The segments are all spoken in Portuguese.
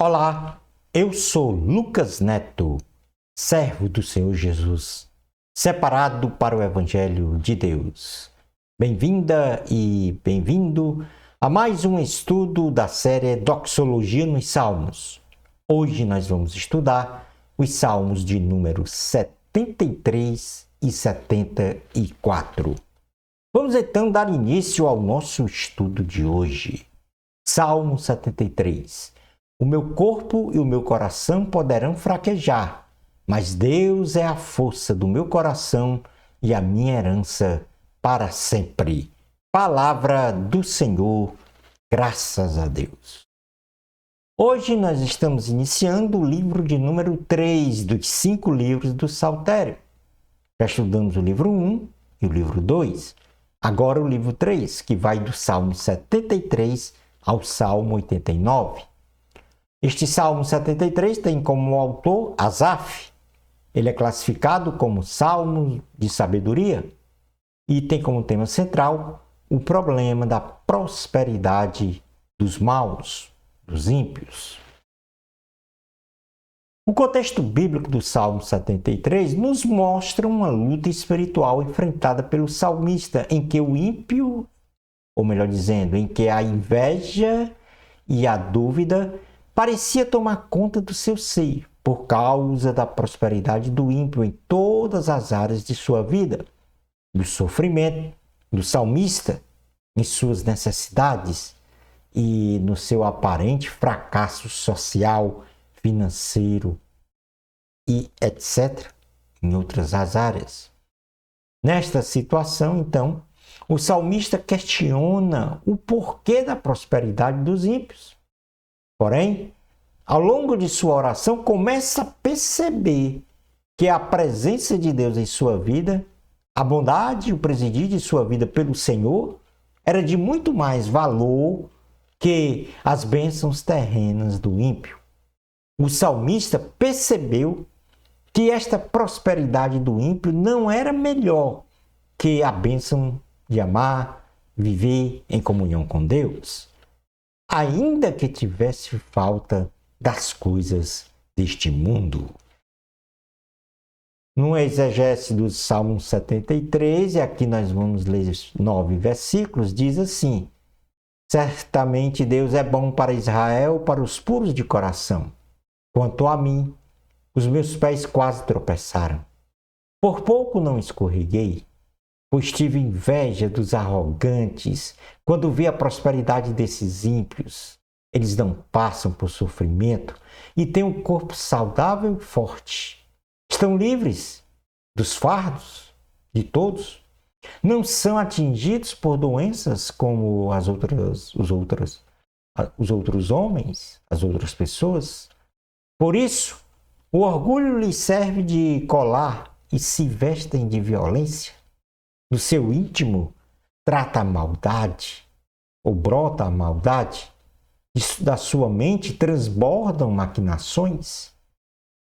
Olá, eu sou Lucas Neto, servo do Senhor Jesus, separado para o Evangelho de Deus. Bem-vinda e bem-vindo a mais um estudo da série Doxologia nos Salmos. Hoje nós vamos estudar os Salmos de número 73 e 74. Vamos então dar início ao nosso estudo de hoje. Salmo 73. O meu corpo e o meu coração poderão fraquejar, mas Deus é a força do meu coração e a minha herança para sempre. Palavra do Senhor, graças a Deus. Hoje nós estamos iniciando o livro de número 3 dos 5 livros do Saltério. Já estudamos o livro 1 e o livro 2. Agora o livro 3, que vai do Salmo 73 ao Salmo 89. Este Salmo 73 tem como autor Asaf. Ele é classificado como Salmo de sabedoria e tem como tema central o problema da prosperidade dos maus, dos ímpios. O contexto bíblico do Salmo 73 nos mostra uma luta espiritual enfrentada pelo salmista, em que o ímpio, ou melhor dizendo, em que a inveja e a dúvida parecia tomar conta do seu seio, por causa da prosperidade do ímpio em todas as áreas de sua vida, do sofrimento do salmista em suas necessidades e no seu aparente fracasso social, financeiro e etc., em outras áreas. Nesta situação, então, o salmista questiona o porquê da prosperidade dos ímpios. Porém, ao longo de sua oração, começa a perceber que a presença de Deus em sua vida, a bondade e o presidir de sua vida pelo Senhor, era de muito mais valor que as bênçãos terrenas do ímpio. O salmista percebeu que esta prosperidade do ímpio não era melhor que a bênção de amar, viver em comunhão com Deus, ainda que tivesse falta das coisas deste mundo. No exegese do Salmo 73, e aqui nós vamos ler 9 versículos, diz assim: certamente Deus é bom para Israel, para os puros de coração. Quanto a mim, os meus pés quase tropeçaram. Por pouco não escorreguei, pois tive inveja dos arrogantes quando vi a prosperidade desses ímpios. Eles não passam por sofrimento e têm um corpo saudável e forte. Estão livres dos fardos de todos. Não são atingidos por doenças como os outros homens, as outras pessoas. Por isso, o orgulho lhes serve de colar e se vestem de violência. No seu íntimo, trata a maldade, ou brota a maldade. Da sua mente transbordam maquinações.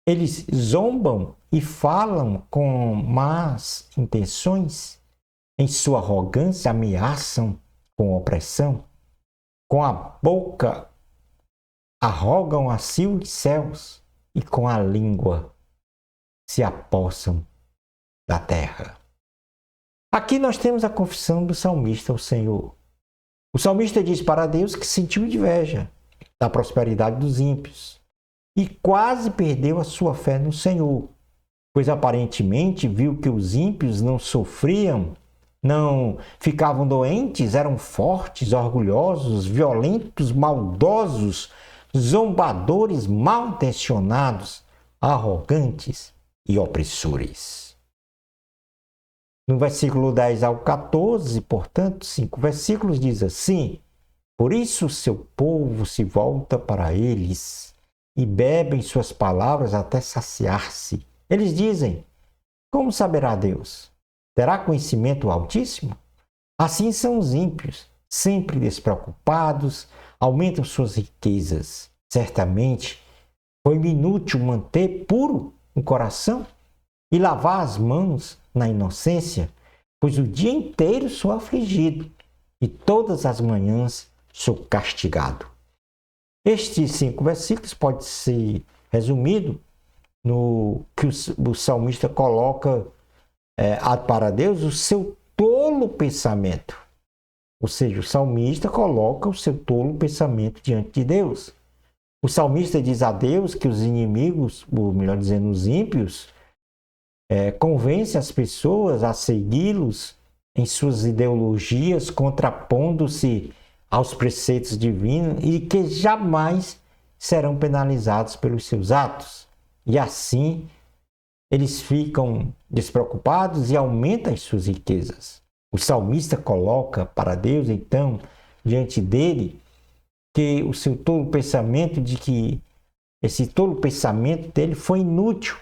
Eles zombam e falam com más intenções. Em sua arrogância, ameaçam com opressão. Com a boca, arrogam a si os céus. E com a língua, se apossam da terra. Aqui nós temos a confissão do salmista ao Senhor. O salmista diz para Deus que sentiu inveja da prosperidade dos ímpios e quase perdeu a sua fé no Senhor, pois aparentemente viu que os ímpios não sofriam, não ficavam doentes, eram fortes, orgulhosos, violentos, maldosos, zombadores, mal intencionados, arrogantes e opressores. No versículo 10 ao 14, portanto, 5 versículos, diz assim: por isso o seu povo se volta para eles e bebem suas palavras até saciar-se. Eles dizem: como saberá Deus? Terá conhecimento o Altíssimo? Assim são os ímpios, sempre despreocupados, aumentam suas riquezas. Certamente foi-me inútil manter puro o coração e lavar as mãos na inocência, pois o dia inteiro sou afligido e todas as manhãs sou castigado. Estes 5 versículos pode ser resumido no que o salmista coloca para Deus o seu tolo pensamento. Ou seja, o salmista coloca o seu tolo pensamento diante de Deus. O salmista diz a Deus que os inimigos, ou melhor dizendo, os ímpios, convencem as pessoas a segui-los em suas ideologias, contrapondo-se aos preceitos divinos e que jamais serão penalizados pelos seus atos. E assim, eles ficam despreocupados e aumentam as suas riquezas. O salmista coloca para Deus, então, diante dele, que o seu tolo pensamento de que esse tolo pensamento dele foi inútil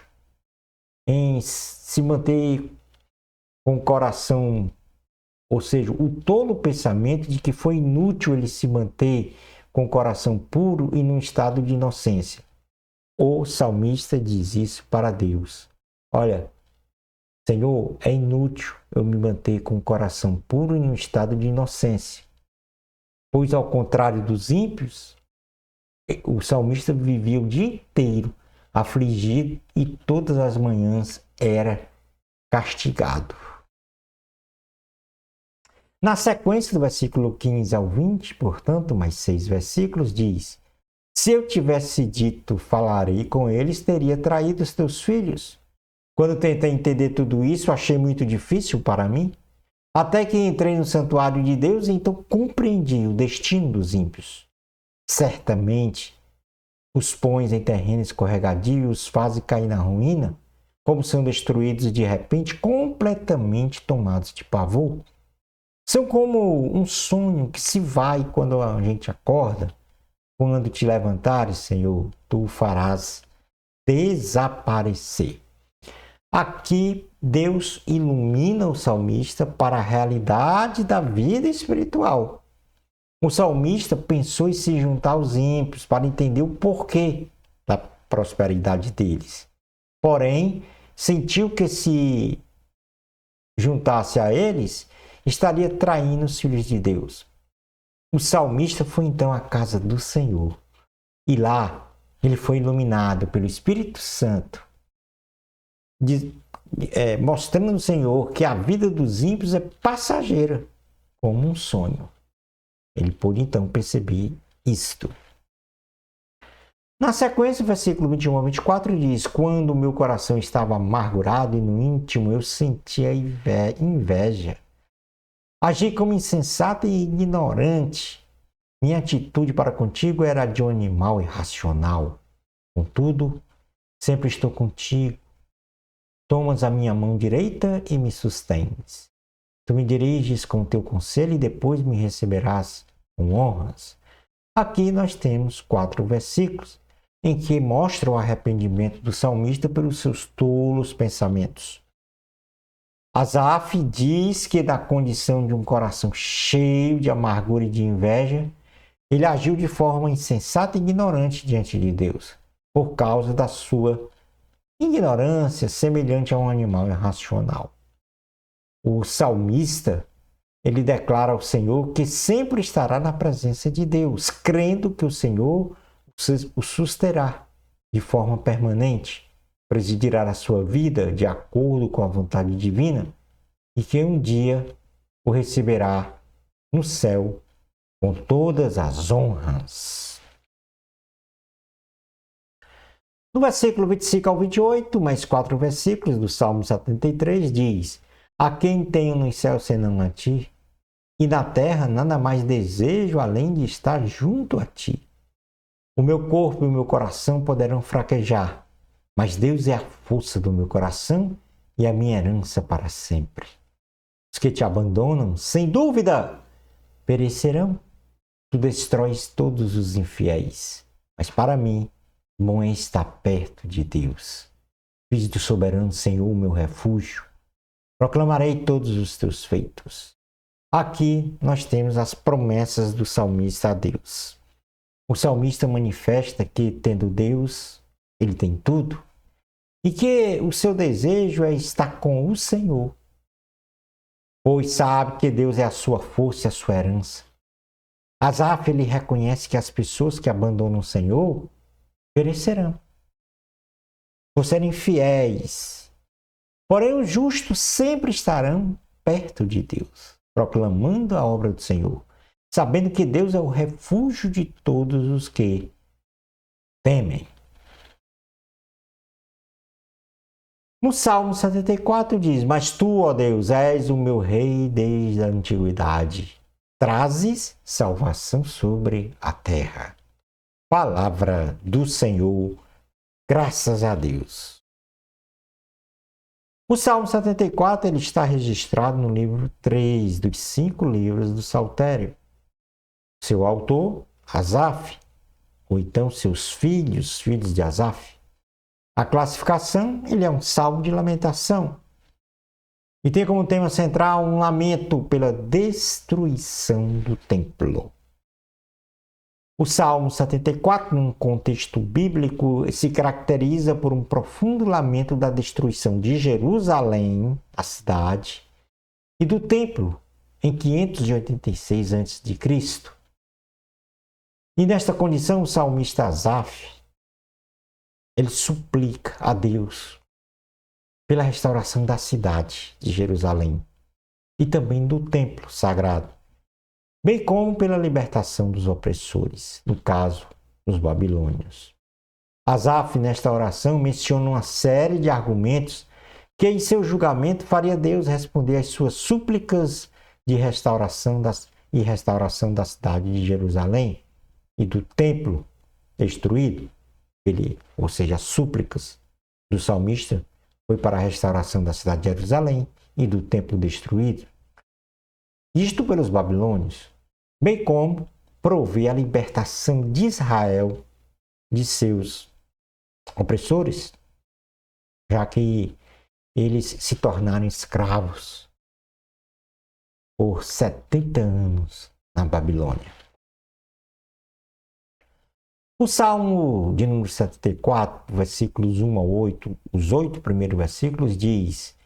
em se manter com o coração, ou seja, o tolo pensamento de que foi inútil ele se manter com o coração puro e num estado de inocência. O salmista diz isso para Deus. Olha, Senhor, é inútil eu me manter com o coração puro e num estado de inocência. Pois, ao contrário dos ímpios, o salmista vivia o dia inteiro afligido e todas as manhãs era castigado. Na sequência do versículo 15 ao 20, portanto, mais 6 versículos, diz: Se eu tivesse dito, falarei com eles, teria traído os teus filhos. Quando tentei entender tudo isso, achei muito difícil para mim. Até que entrei no santuário de Deus, então compreendi o destino dos ímpios. Certamente, os pões em terreno escorregadio e os fazem cair na ruína, como são destruídos de repente, completamente tomados de pavor. São como um sonho que se vai quando a gente acorda. Quando te levantares, Senhor, tu o farás desaparecer. Aqui, Deus ilumina o salmista para a realidade da vida espiritual. O salmista pensou em se juntar aos ímpios para entender o porquê da prosperidade deles. Porém, sentiu que se juntasse a eles, estaria traindo os filhos de Deus. O salmista foi então à casa do Senhor e lá ele foi iluminado pelo Espírito Santo, mostrando ao Senhor que a vida dos ímpios é passageira, como um sonho. Ele pôde então perceber isto. Na sequência, o versículo 21 a 24 diz: Quando o meu coração estava amargurado e no íntimo eu sentia inveja. Agi como insensato e ignorante. Minha atitude para contigo era de um animal irracional. Contudo, sempre estou contigo. Tomas a minha mão direita e me sustens. Tu me diriges com o teu conselho e depois me receberás com honras. Aqui nós temos 4 versículos em que mostra o arrependimento do salmista pelos seus tolos pensamentos. Asaf diz que na condição de um coração cheio de amargura e de inveja, ele agiu de forma insensata e ignorante diante de Deus, por causa da sua ignorância semelhante a um animal irracional. O salmista, ele declara ao Senhor que sempre estará na presença de Deus, crendo que o Senhor o susterá de forma permanente, presidirá a sua vida de acordo com a vontade divina e que um dia o receberá no céu com todas as honras. No versículo 25 ao 28, mais 4 versículos do Salmo 73, diz: A quem tenho nos céus senão a ti, e na terra nada mais desejo além de estar junto a ti. O meu corpo e o meu coração poderão fraquejar, mas Deus é a força do meu coração e a minha herança para sempre. Os que te abandonam, sem dúvida, perecerão. Tu destróis todos os infiéis, mas para mim, bom é estar perto de Deus. Fiz do soberano Senhor o meu refúgio. Proclamarei todos os teus feitos. Aqui nós temos as promessas do salmista a Deus. O salmista manifesta que, tendo Deus, ele tem tudo, e que o seu desejo é estar com o Senhor, pois sabe que Deus é a sua força e a sua herança. Asaf, ele reconhece que as pessoas que abandonam o Senhor perecerão por serem fiéis. Porém, os justos sempre estarão perto de Deus, proclamando a obra do Senhor, sabendo que Deus é o refúgio de todos os que temem. No Salmo 74 diz: Mas tu, ó Deus, és o meu rei desde a antiguidade. Trazes salvação sobre a terra. Palavra do Senhor, graças a Deus. O Salmo 74 ele está registrado no livro 3 dos 5 livros do Saltério. Seu autor, Asaf, ou então seus filhos, filhos de Asaf. A classificação, ele é um salmo de lamentação. E tem como tema central um lamento pela destruição do templo. O Salmo 74, num contexto bíblico, se caracteriza por um profundo lamento da destruição de Jerusalém, a cidade, e do templo, em 586 a.C. E nesta condição, o salmista Asaf, ele suplica a Deus pela restauração da cidade de Jerusalém e também do templo sagrado, bem como pela libertação dos opressores, no caso, os babilônios. Asaf, nesta oração, menciona uma série de argumentos que, em seu julgamento, faria Deus responder às suas súplicas de restauração da cidade de Jerusalém e do templo destruído. Ou seja, as súplicas do salmista foi para a restauração da cidade de Jerusalém e do templo destruído. Isto pelos babilônios, bem como prover a libertação de Israel de seus opressores, já que eles se tornaram escravos por 70 anos na Babilônia. O Salmo de número 74, versículos 1 a 8, os 8 primeiros versículos, diz: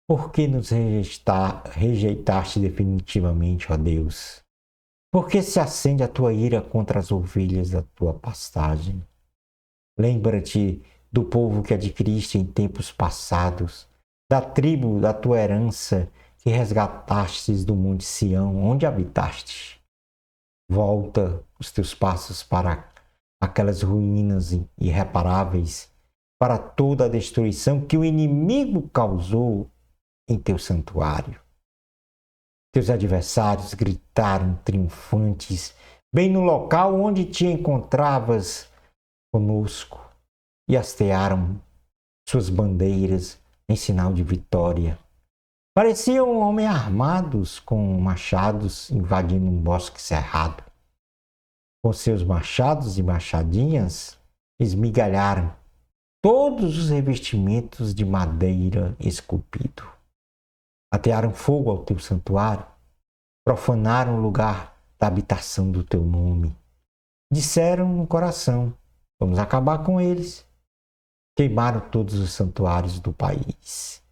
Por que nos rejeitaste definitivamente, ó Deus? Por que se acende a tua ira contra as ovelhas da tua pastagem? Lembra-te do povo que adquiriste em tempos passados, da tribo da tua herança que resgatastes do monte Sião, onde habitaste. Volta os teus passos para aquelas ruínas irreparáveis, para toda a destruição que o inimigo causou em teu santuário. Teus adversários gritaram triunfantes, bem no local onde te encontravas conosco, e hastearam suas bandeiras em sinal de vitória. Pareciam homens armados com machados invadindo um bosque cerrado. Com seus machados e machadinhas, esmigalharam todos os revestimentos de madeira esculpido. Atearam fogo ao teu santuário, profanaram o lugar da habitação do teu nome. Disseram no coração: vamos acabar com eles. Queimaram todos os santuários do país.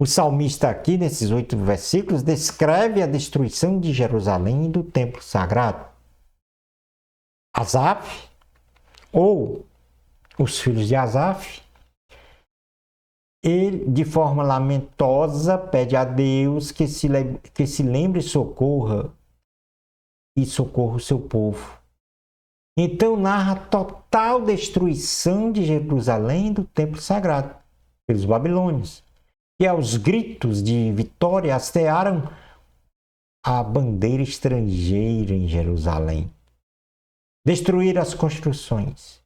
O salmista aqui, nesses 8 versículos, descreve a destruição de Jerusalém e do templo sagrado. Asaf, ou os filhos de Asaf, ele, de forma lamentosa, pede a Deus que se lembre e socorra o seu povo. Então narra a total destruição de Jerusalém e do templo sagrado pelos babilônios, que aos gritos de vitória hastearam a bandeira estrangeira em Jerusalém. Destruíram as construções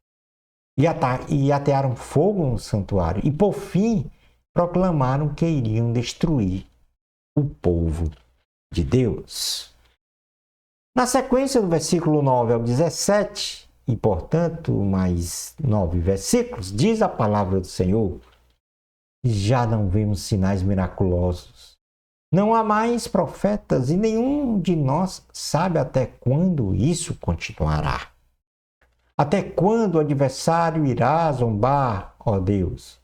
e atearam fogo no santuário. E, por fim, proclamaram que iriam destruir o povo de Deus. Na sequência do versículo 9 ao 17, e, portanto, mais 9 versículos, diz a palavra do Senhor: já não vemos sinais miraculosos. Não há mais profetas e nenhum de nós sabe até quando isso continuará. Até quando o adversário irá zombar, ó Deus?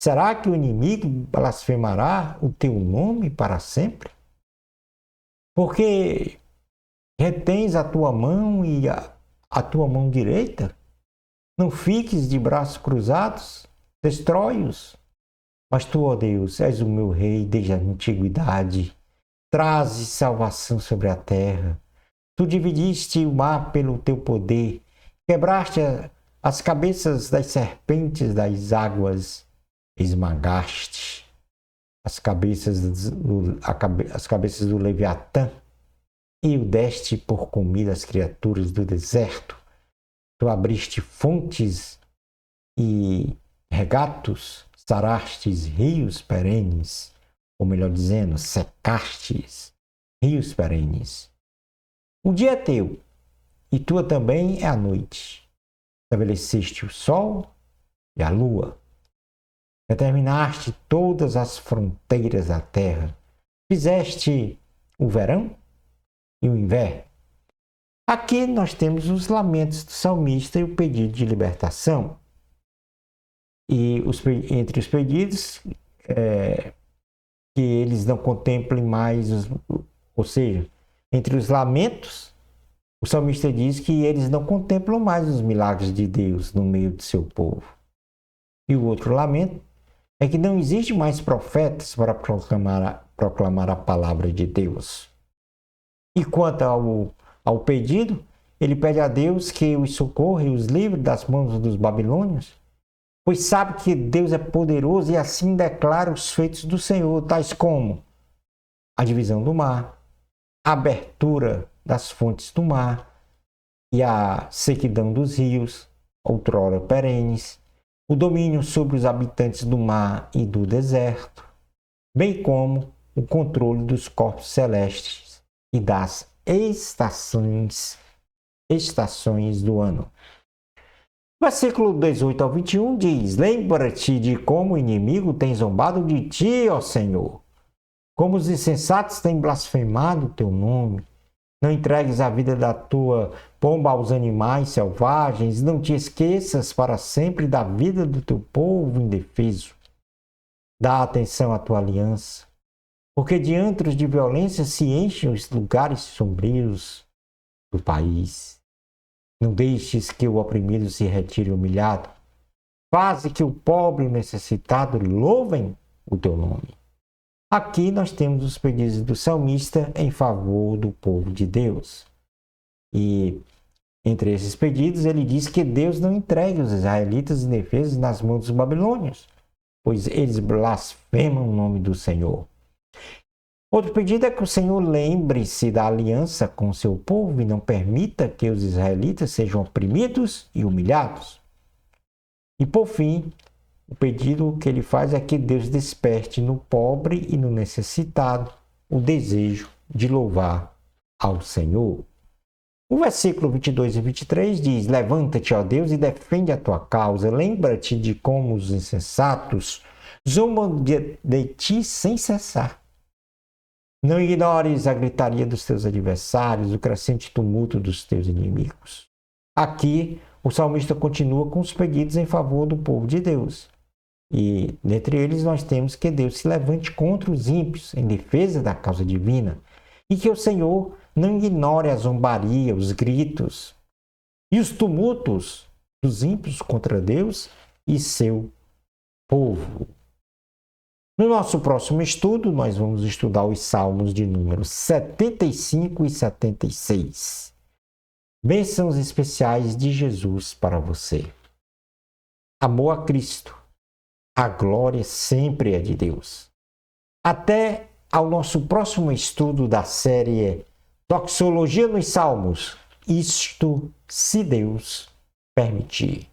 Será que o inimigo blasfemará o teu nome para sempre? Porque Retens a tua mão e a tua mão direita? Não fiques de braços cruzados, destrói-os. Mas tu, ó Deus, és o meu rei desde a antiguidade. Trazes salvação sobre a terra. Tu dividiste o mar pelo teu poder. Quebraste as cabeças das serpentes das águas. Esmagaste as cabeças do Leviatã e o deste por comida às criaturas do deserto. Tu abriste fontes e regatos, sarastes rios perenes, ou melhor dizendo, secastes rios perenes. O dia é teu, e tua também é a noite. Estabeleceste o sol e a lua. Determinaste todas as fronteiras da terra. Fizeste o verão e o inverno. Aqui nós temos os lamentos do salmista e o pedido de libertação. E entre os pedidos, que eles não contemplem mais, ou seja, entre os lamentos, o salmista diz que eles não contemplam mais os milagres de Deus no meio de seu povo. E o outro lamento é que não existe mais profetas para proclamar a palavra de Deus. E quanto ao pedido, ele pede a Deus que os socorra e os livre das mãos dos babilônios, pois sabe que Deus é poderoso e assim declara os feitos do Senhor, tais como a divisão do mar, a abertura das fontes do mar e a sequidão dos rios, outrora perenes, o domínio sobre os habitantes do mar e do deserto, bem como o controle dos corpos celestes e das estações do ano. Versículo 18 ao 21 diz: Lembra-te de como o inimigo tem zombado de ti, ó Senhor, como os insensatos têm blasfemado o teu nome. Não entregues a vida da tua pomba aos animais selvagens, não te esqueças para sempre da vida do teu povo indefeso. Dá atenção à tua aliança, porque de antros de violência se enchem os lugares sombrios do país. Não deixes que o oprimido se retire humilhado. Faze que o pobre e o necessitado louvem o teu nome. Aqui nós temos os pedidos do salmista em favor do povo de Deus. E entre esses pedidos ele diz que Deus não entregue os israelitas indefesos nas mãos dos babilônios, pois eles blasfemam o nome do Senhor. Outro pedido é que o Senhor lembre-se da aliança com seu povo e não permita que os israelitas sejam oprimidos e humilhados. E por fim, o pedido que ele faz é que Deus desperte no pobre e no necessitado o desejo de louvar ao Senhor. O versículo 22 e 23 diz: Levanta-te, ó Deus, e defende a tua causa. Lembra-te de como os insensatos zombam de ti sem cessar. Não ignores a gritaria dos teus adversários, o crescente tumulto dos teus inimigos. Aqui, o salmista continua com os pedidos em favor do povo de Deus. E, dentre eles, nós temos que Deus se levante contra os ímpios, em defesa da causa divina, e que o Senhor não ignore a zombaria, os gritos e os tumultos dos ímpios contra Deus e seu povo. No nosso próximo estudo, nós vamos estudar os salmos de números 75 e 76. Bênçãos especiais de Jesus para você. Amor a Cristo. A glória sempre é de Deus. Até ao nosso próximo estudo da série Doxologia nos Salmos. Isto, se Deus permitir.